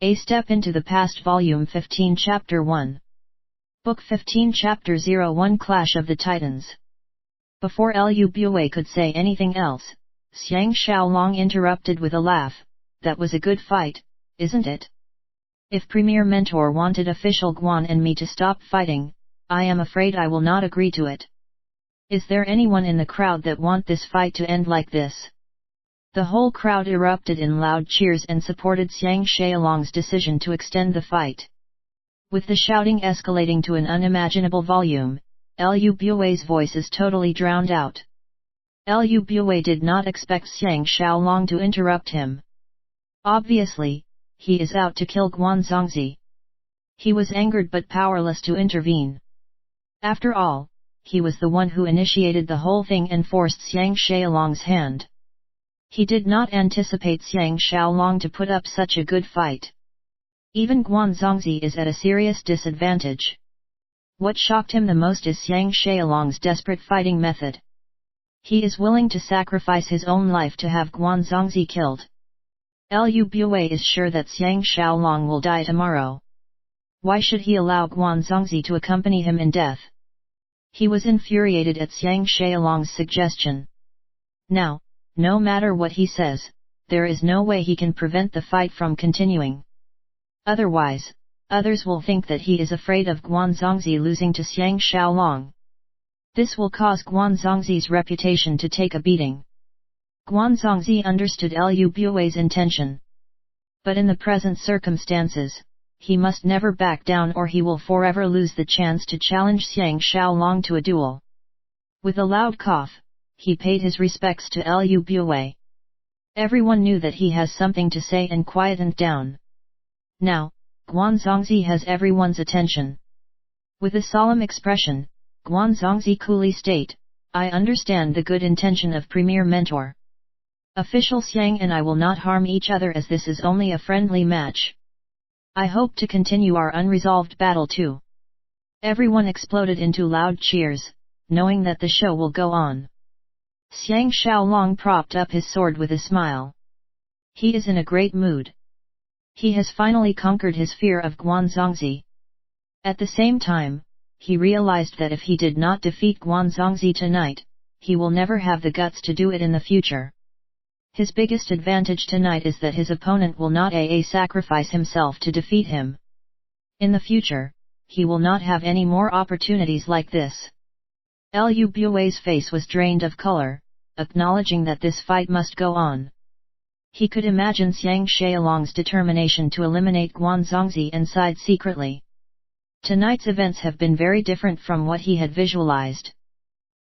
A Step into the Past Volume 15 Chapter 1 Book 15 Chapter 01 Clash of the Titans. Before Liu Bue could say anything else, Xiang Xiaolong interrupted with a laugh. That was a good fight, isn't it? If Premier Mentor wanted official Guan and me to stop fighting, I am afraid I will not agree to it. Is there anyone in the crowd that want this fight to end like this? The whole crowd erupted in loud cheers and supported Xiang Xiaolong's decision to extend the fight. With the shouting escalating to an unimaginable volume, Liu Bue's voice is totally drowned out. Liu Bue did not expect Xiang Xiaolong to interrupt him. Obviously, he is out to kill Guan Zongzi. He was angered but powerless to intervene. After all, he was the one who initiated the whole thing and forced Xiang Xiaolong's hand. He did not anticipate Xiang Xiaolong to put up such a good fight. Even Guan Zongzi is at a serious disadvantage. What shocked him the most is Xiang Xiaolong's desperate fighting method. He is willing to sacrifice his own life to have Guan Zongzi killed. Liu Bue is sure that Xiang Xiaolong will die tomorrow. Why should he allow Guan Zongzi to accompany him in death? He was infuriated at Xiang Xiaolong's suggestion. Now, no matter what he says, there is no way he can prevent the fight from continuing. Otherwise, others will think that he is afraid of Guan Zongzi losing to Xiang Xiaolong. This will cause Guan Zongzi's reputation to take a beating. Guan Zongzi understood Liu Bue's intention. But in the present circumstances, he must never back down or he will forever lose the chance to challenge Xiang Xiaolong to a duel. With a loud cough, he paid his respects to Liu Bue. Everyone knew that he has something to say and quietened down. Now, Guan Zongzi has everyone's attention. With a solemn expression, Guan Zongzi coolly state, I understand the good intention of Premier Mentor. Official Xiang and I will not harm each other as this is only a friendly match. I hope to continue our unresolved battle too. Everyone exploded into loud cheers, knowing that the show will go on. Xiang Xiaolong propped up his sword with a smile. He is in a great mood. He has finally conquered his fear of Guan Zongzi. At the same time, he realized that if he did not defeat Guan Zongzi tonight, he will never have the guts to do it in the future. His biggest advantage tonight is that his opponent will not sacrifice himself to defeat him. In the future, he will not have any more opportunities like this. Liu Bue's face was drained of color, acknowledging that this fight must go on. He could imagine Xiang Xiaolong's determination to eliminate Guan Zongzi and sighed secretly. Tonight's events have been very different from what he had visualized.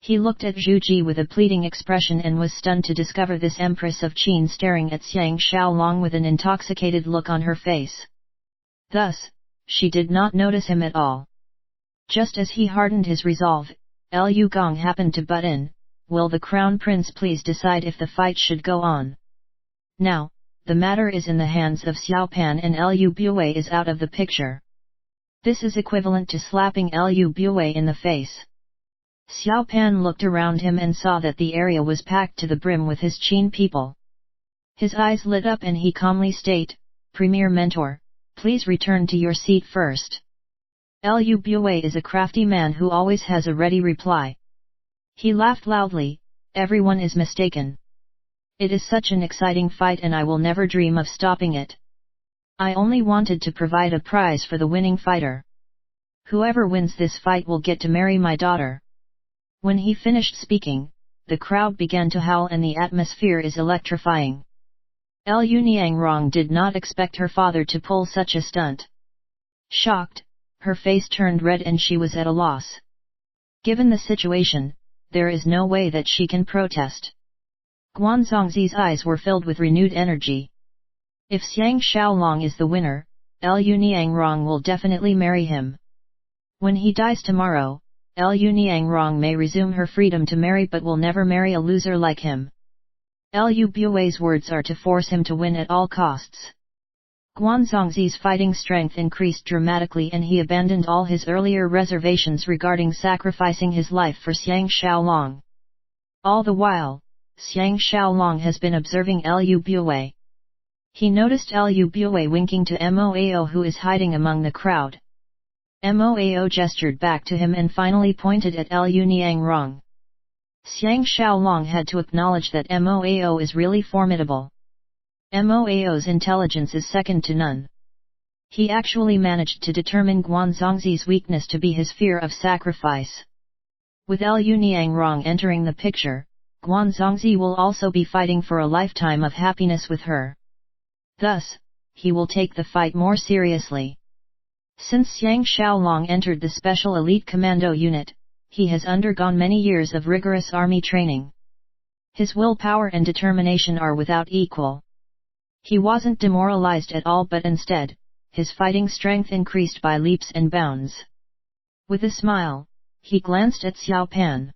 He looked at Zhu Ji with a pleading expression and was stunned to discover this Empress of Qin staring at Xiang Xiaolong with an intoxicated look on her face. Thus, she did not notice him at all. Just as he hardened his resolve, Liu Gong happened to butt in. Will the Crown Prince please decide if the fight should go on? Now, the matter is in the hands of Xiao Pan and Liu Bue is out of the picture. This is equivalent to slapping Liu Bue in the face. Xiao Pan looked around him and saw that the area was packed to the brim with his Qin people. His eyes lit up and he calmly state, Premier Mentor, please return to your seat first. Liu Bue is a crafty man who always has a ready reply. He laughed loudly, everyone is mistaken. It is such an exciting fight and I will never dream of stopping it. I only wanted to provide a prize for the winning fighter. Whoever wins this fight will get to marry my daughter. When he finished speaking, the crowd began to howl and the atmosphere is electrifying. Liu Niangrong did not expect her father to pull such a stunt. Shocked, her face turned red and she was at a loss. Given the situation, there is no way that she can protest. Guan Zongzi's eyes were filled with renewed energy. If Xiang Xiaolong is the winner, Liu Niangrong will definitely marry him. When he dies tomorrow, Liu Niangrong may resume her freedom to marry but will never marry a loser like him. Liu Bue's words are to force him to win at all costs. Guan Zongzi's fighting strength increased dramatically and he abandoned all his earlier reservations regarding sacrificing his life for Xiang Xiaolong. All the while, Xiang Xiaolong has been observing Liu Bue. He noticed Liu Bue winking to Moao, who is hiding among the crowd. Moao gestured back to him and finally pointed at Liu Niangrong. Xiang Xiaolong had to acknowledge that Moao is really formidable. Moao's intelligence is second to none. He actually managed to determine Guanzongzi's weakness to be his fear of sacrifice. With Liu Niangrong entering the picture, Guanzongzi will also be fighting for a lifetime of happiness with her. Thus, he will take the fight more seriously. Since Xiang Xiaolong entered the Special Elite Commando Unit, he has undergone many years of rigorous army training. His willpower and determination are without equal. He wasn't demoralized at all, but instead, his fighting strength increased by leaps and bounds. With a smile, he glanced at Xiao Pan.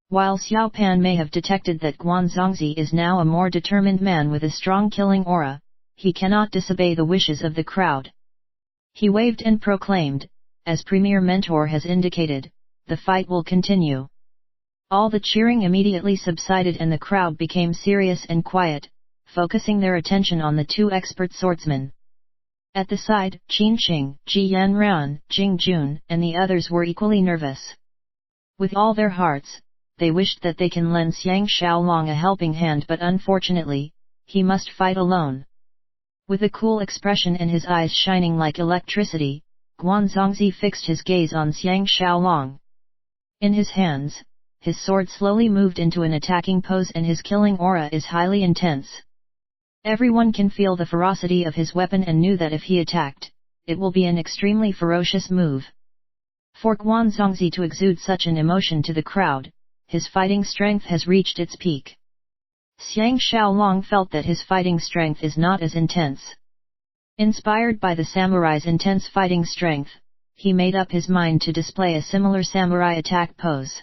While Xiao Pan may have detected that Guanzongzi is now a more determined man with a strong killing aura, he cannot disobey the wishes of the crowd. He waved and proclaimed, as Premier Mentor has indicated, the fight will continue. All the cheering immediately subsided and the crowd became serious and quiet, focusing their attention on the two expert swordsmen. At the side, Qin Qing, Ji Yanran, Jing Jun, and the others were equally nervous. With all their hearts, they wished that they can lend Xiang Xiaolong a helping hand, but unfortunately, he must fight alone. With a cool expression and his eyes shining like electricity, Guanzongzi fixed his gaze on Xiang Xiaolong. In his hands, his sword slowly moved into an attacking pose and his killing aura is highly intense. Everyone can feel the ferocity of his weapon and knew that if he attacked, it will be an extremely ferocious move. For Guanzongzi to exude such an emotion to the crowd, his fighting strength has reached its peak. Xiang Xiaolong felt that his fighting strength is not as intense. Inspired by the samurai's intense fighting strength, he made up his mind to display a similar samurai attack pose.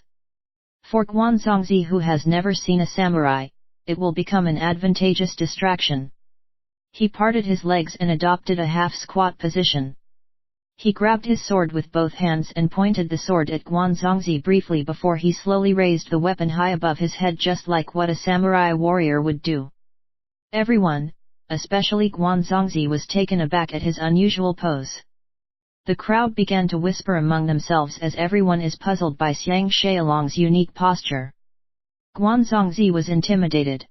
For Guanzongzi, who has never seen a samurai, it will become an advantageous distraction. He parted his legs and adopted a half-squat position. He grabbed his sword with both hands and pointed the sword at Guanzongzi briefly before he slowly raised the weapon high above his head, just like what a samurai warrior would do. Everyone, especially Guanzongzi, was taken aback at his unusual pose. The crowd began to whisper among themselves as everyone is puzzled by Xiang Xiaolong's unique posture. Guanzongzi was intimidated.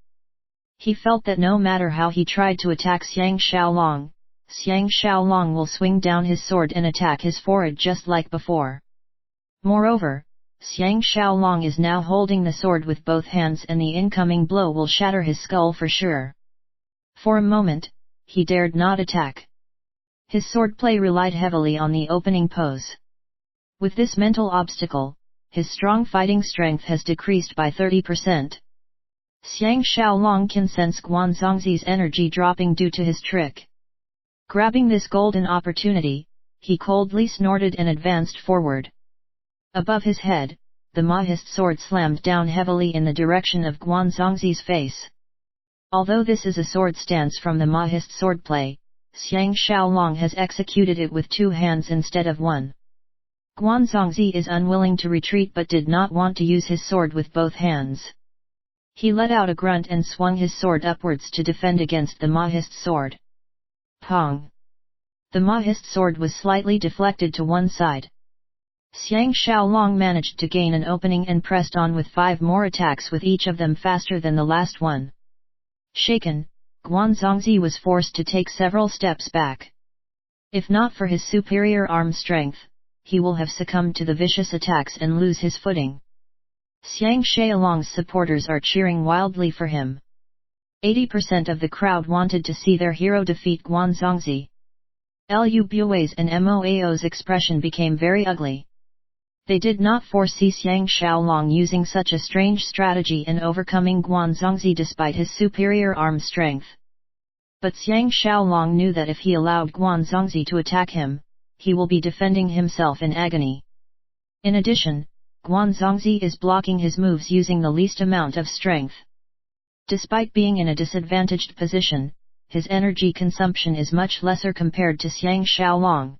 He felt that no matter how he tried to attack Xiang Xiaolong will swing down his sword and attack his forehead just like before. Moreover, Xiang Xiaolong is now holding the sword with both hands and the incoming blow will shatter his skull for sure. For a moment, he dared not attack. His swordplay relied heavily on the opening pose. With this mental obstacle, his strong fighting strength has decreased by 30%. Xiang Xiaolong can sense Guanzongzi's energy dropping due to his trick. Grabbing this golden opportunity, he coldly snorted and advanced forward. Above his head, the Mahist sword slammed down heavily in the direction of Guanzongzi's face. Although this is a sword stance from the Mahist swordplay, Xiang Xiaolong has executed it with two hands instead of one. Guanzongzi is unwilling to retreat but did not want to use his sword with both hands. He let out a grunt and swung his sword upwards to defend against the Mahist sword. Pong! The Mahist sword was slightly deflected to one side. Xiang Xiaolong managed to gain an opening and pressed on with 5 more attacks, with each of them faster than the last one. Shaken, Guanzongzi was forced to take several steps back. If not for his superior arm strength, he will have succumbed to the vicious attacks and lose his footing. Xiang Xiaolong's supporters are cheering wildly for him. 80% of the crowd wanted to see their hero defeat Guanzongzi. Liu Bue's and Moao's expression became very ugly. They did not foresee Xiang Xiaolong using such a strange strategy and overcoming Guanzongzi despite his superior arm strength. But Xiang Xiaolong knew that if he allowed Guanzongzi to attack him, he will be defending himself in agony. In addition, Guanzongzi is blocking his moves using the least amount of strength. Despite being in a disadvantaged position, his energy consumption is much lesser compared to Xiang Xiaolong.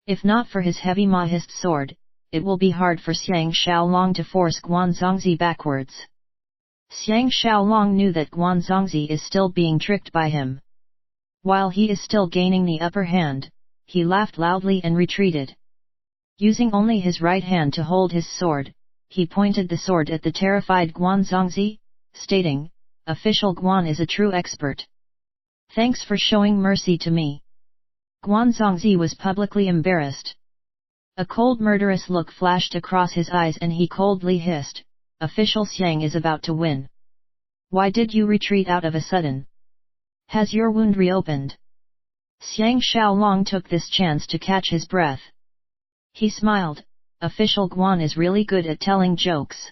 If not for his heavy Mahist sword, it will be hard for Xiang Xiaolong to force Guanzongzi backwards. Xiang Xiaolong knew that Guanzongzi is still being tricked by him. While he is still gaining the upper hand, he laughed loudly and retreated. Using only his right hand to hold his sword, he pointed the sword at the terrified Guan Zongzi, stating, "Official Guan is a true expert. Thanks for showing mercy to me." Guan Zongzi was publicly embarrassed. A cold murderous look flashed across his eyes and he coldly hissed, "Official Xiang is about to win. Why did you retreat out of a sudden? Has your wound reopened?" Xiang Xiaolong took this chance to catch his breath. He smiled, "Official Guan is really good at telling jokes.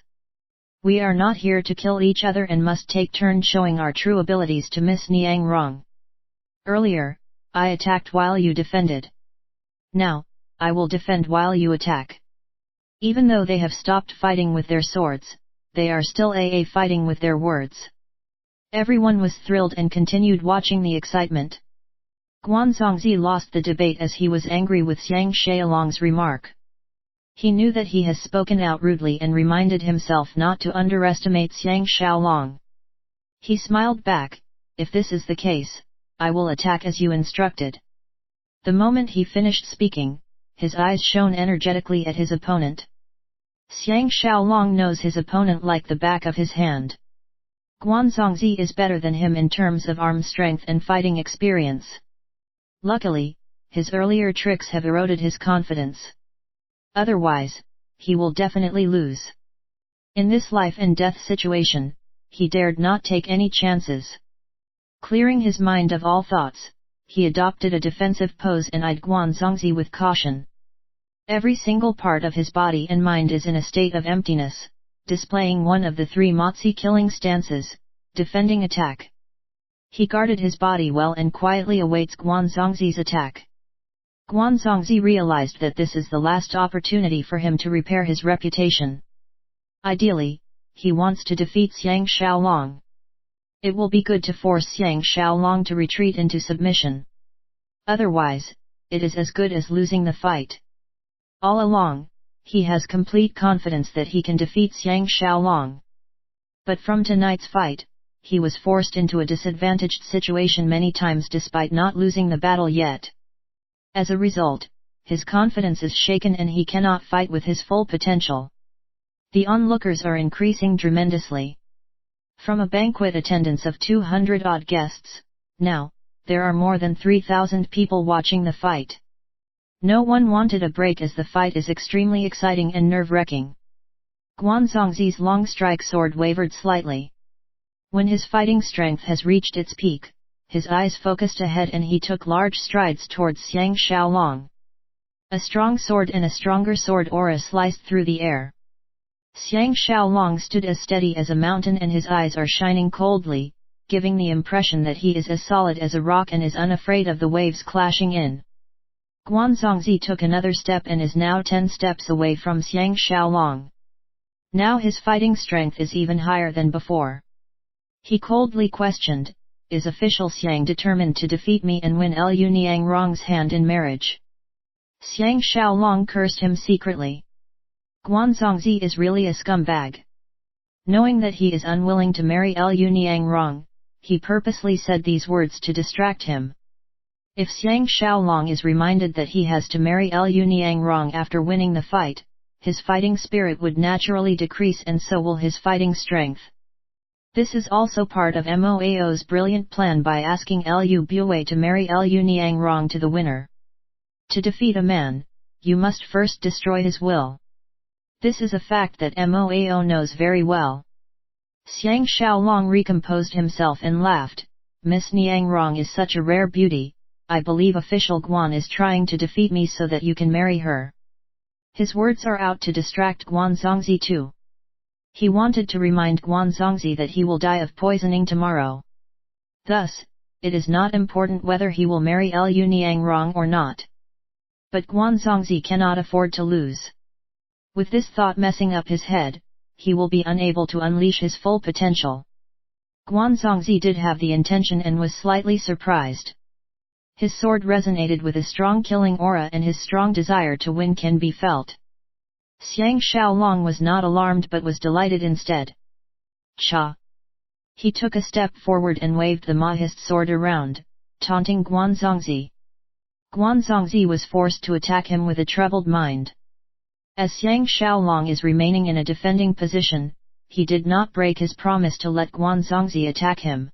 We are not here to kill each other and must take turn showing our true abilities to Miss Niang Rong. Earlier, I attacked while you defended. Now, I will defend while you attack." Even though they have stopped fighting with their swords, they are still fighting with their words. Everyone was thrilled and continued watching the excitement. Guan Zongzi lost the debate as he was angry with Xiang Xiaolong's remark. He knew that he has spoken out rudely and reminded himself not to underestimate Xiang Xiaolong. He smiled back, "If this is the case, I will attack as you instructed." The moment he finished speaking, his eyes shone energetically at his opponent. Xiang Xiaolong knows his opponent like the back of his hand. Guan Zongzi is better than him in terms of arm strength and fighting experience. Luckily, his earlier tricks have eroded his confidence. Otherwise, he will definitely lose. In this life and death situation, he dared not take any chances. Clearing his mind of all thoughts, he adopted a defensive pose and eyed Guan Zongzi with caution. Every single part of his body and mind is in a state of emptiness, displaying one of the three Mozi killing stances, defending attack. He guarded his body well and quietly awaits Guan Zongzi's attack. Guan Zongzi realized that this is the last opportunity for him to repair his reputation. Ideally, he wants to defeat Xiang Xiaolong. It will be good to force Xiang Xiaolong to retreat into submission. Otherwise, it is as good as losing the fight. All along, he has complete confidence that he can defeat Xiang Xiaolong. But from tonight's fight, he was forced into a disadvantaged situation many times despite not losing the battle yet. As a result, his confidence is shaken and he cannot fight with his full potential. The onlookers are increasing tremendously. From a banquet attendance of 200-odd guests, now, there are more than 3,000 people watching the fight. No one wanted a break as the fight is extremely exciting and nerve-wracking. Guan Zongzi's long strike sword wavered slightly. When his fighting strength has reached its peak, his eyes focused ahead and he took large strides towards Xiang Xiaolong. A strong sword and a stronger sword aura sliced through the air. Xiang Xiaolong stood as steady as a mountain and his eyes are shining coldly, giving the impression that he is as solid as a rock and is unafraid of the waves clashing in. Guan Zongzi took another step and is now 10 steps away from Xiang Xiaolong. Now his fighting strength is even higher than before. He coldly questioned, "Is official Xiang determined to defeat me and win Liu Niang Rong's hand in marriage?" Xiang Xiaolong cursed him secretly. Guan Zongzi is really a scumbag. Knowing that he is unwilling to marry Liu Niang Rong, he purposely said these words to distract him. If Xiang Xiaolong is reminded that he has to marry Liu Niang Rong after winning the fight, his fighting spirit would naturally decrease and so will his fighting strength. This is also part of Moao's brilliant plan by asking Liu Bue to marry Liu Niang Rong to the winner. To defeat a man, you must first destroy his will. This is a fact that Moao knows very well. Xiang Xiaolong recomposed himself and laughed, "Miss Niang Rong is such a rare beauty, I believe official Guan is trying to defeat me so that you can marry her." His words are out to distract Guan Zongzi too. He wanted to remind Guan Zongzi that he will die of poisoning tomorrow. Thus, it is not important whether he will marry Liu Niang Rong or not. But Guan Zongzi cannot afford to lose. With this thought messing up his head, he will be unable to unleash his full potential. Guan Zongzi did have the intention and was slightly surprised. His sword resonated with a strong killing aura and his strong desire to win can be felt. Xiang Xiaolong was not alarmed but was delighted instead. Cha! He took a step forward and waved the Mahist sword around, taunting Guanzongzi. Guanzongzi was forced to attack him with a troubled mind. As Xiang Xiaolong is remaining in a defending position, he did not break his promise to let Guanzongzi attack him.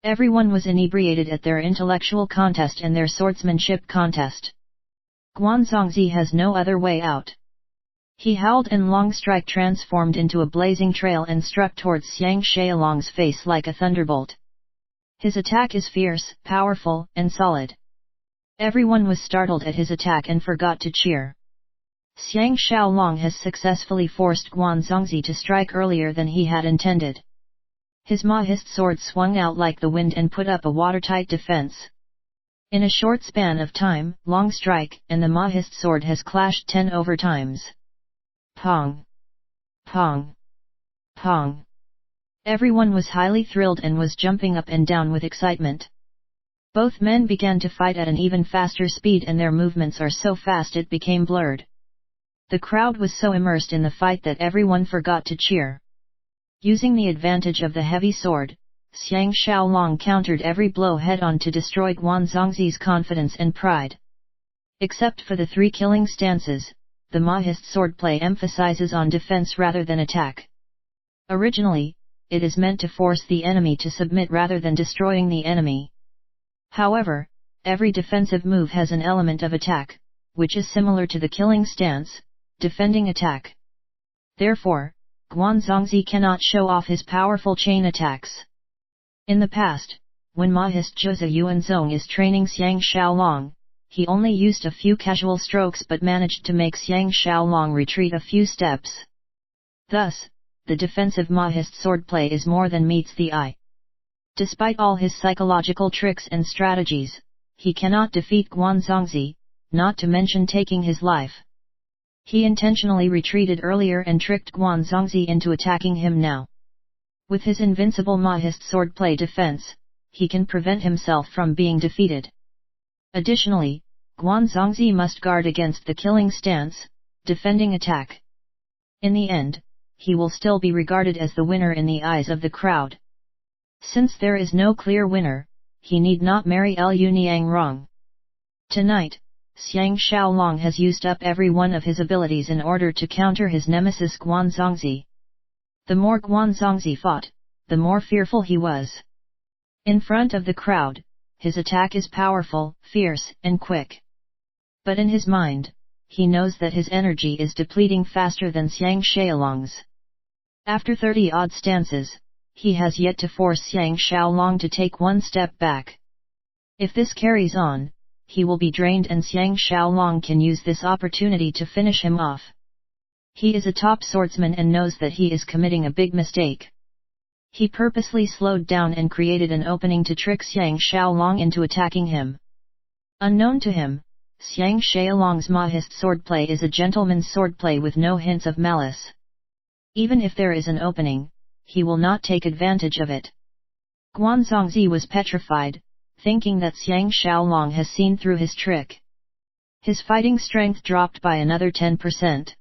Everyone was inebriated at their intellectual contest and their swordsmanship contest. Guanzongzi has no other way out. He howled and Long Strike transformed into a blazing trail and struck towards Xiang Xiaolong's face like a thunderbolt. His attack is fierce, powerful, and solid. Everyone was startled at his attack and forgot to cheer. Xiang Xiaolong has successfully forced Guanzongzi to strike earlier than he had intended. His Mahist sword swung out like the wind and put up a watertight defense. In a short span of time, Long Strike and the Mahist sword has clashed 10 over times. Pong! Pong! Pong! Everyone was highly thrilled and was jumping up and down with excitement. Both men began to fight at an even faster speed and their movements are so fast it became blurred. The crowd was so immersed in the fight that everyone forgot to cheer. Using the advantage of the heavy sword, Xiang Xiaolong countered every blow head-on to destroy Guanzongzi's confidence and pride. Except for the 3 killing stances, the Mahist swordplay emphasizes on defense rather than attack. Originally, it is meant to force the enemy to submit rather than destroying the enemy. However, every defensive move has an element of attack, which is similar to the killing stance, defending attack. Therefore, Guanzongzi cannot show off his powerful chain attacks. In the past, when Mahist Zhouzi Yuanzong is training Xiang Xiaolong, he only used a few casual strokes but managed to make Xiang Xiaolong retreat a few steps. Thus, the defensive Mahist swordplay is more than meets the eye. Despite all his psychological tricks and strategies, he cannot defeat Guanzongzi, not to mention taking his life. He intentionally retreated earlier and tricked Guanzongzi into attacking him now. With his invincible Mahist swordplay defense, he can prevent himself from being defeated. Additionally, Guanzongzi must guard against the killing stance, defending attack. In the end, he will still be regarded as the winner in the eyes of the crowd. Since there is no clear winner, he need not marry Liu Niangrong. Tonight, Xiang Xiaolong has used up every one of his abilities in order to counter his nemesis Guanzongzi. The more Guanzongzi fought, the more fearful he was. In front of the crowd, his attack is powerful, fierce, and quick. But in his mind, he knows that his energy is depleting faster than Xiang Xiaolong's. After 30-odd stances, he has yet to force Xiang Xiaolong to take one step back. If this carries on, he will be drained and Xiang Xiaolong can use this opportunity to finish him off. He is a top swordsman and knows that he is committing a big mistake. He purposely slowed down and created an opening to trick Xiang Xiaolong into attacking him. Unknown to him, Xiang Xiaolong's Mahist swordplay is a gentleman's swordplay with no hints of malice. Even if there is an opening, he will not take advantage of it. Guanzongzi was petrified, thinking that Xiang Xiaolong has seen through his trick. His fighting strength dropped by another 10%.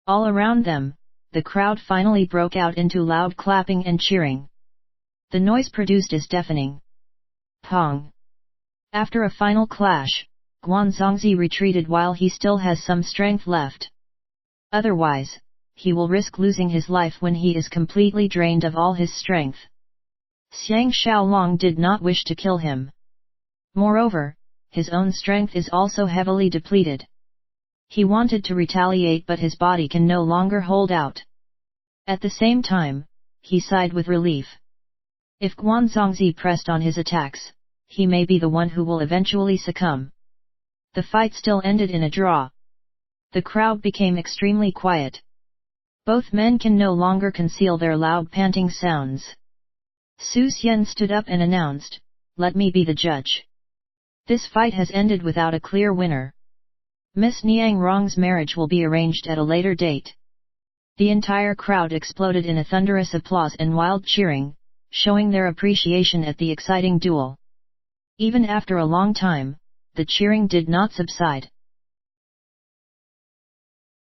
All around them, the crowd finally broke out into loud clapping and cheering. The noise produced is deafening. Pong! After a final clash, Guanzongzi retreated while he still has some strength left. Otherwise, he will risk losing his life when he is completely drained of all his strength. Xiang Xiaolong did not wish to kill him. Moreover, his own strength is also heavily depleted. He wanted to retaliate but his body can no longer hold out. At the same time, he sighed with relief. If Guanzongzi pressed on his attacks, he may be the one who will eventually succumb. The fight still ended in a draw. The crowd became extremely quiet. Both men can no longer conceal their loud panting sounds. Su Xian stood up and announced, "Let me be the judge. This fight has ended without a clear winner. Miss Niangrong's marriage will be arranged at a later date." The entire crowd exploded in a thunderous applause and wild cheering, showing their appreciation at the exciting duel. Even after a long time, the cheering did not subside.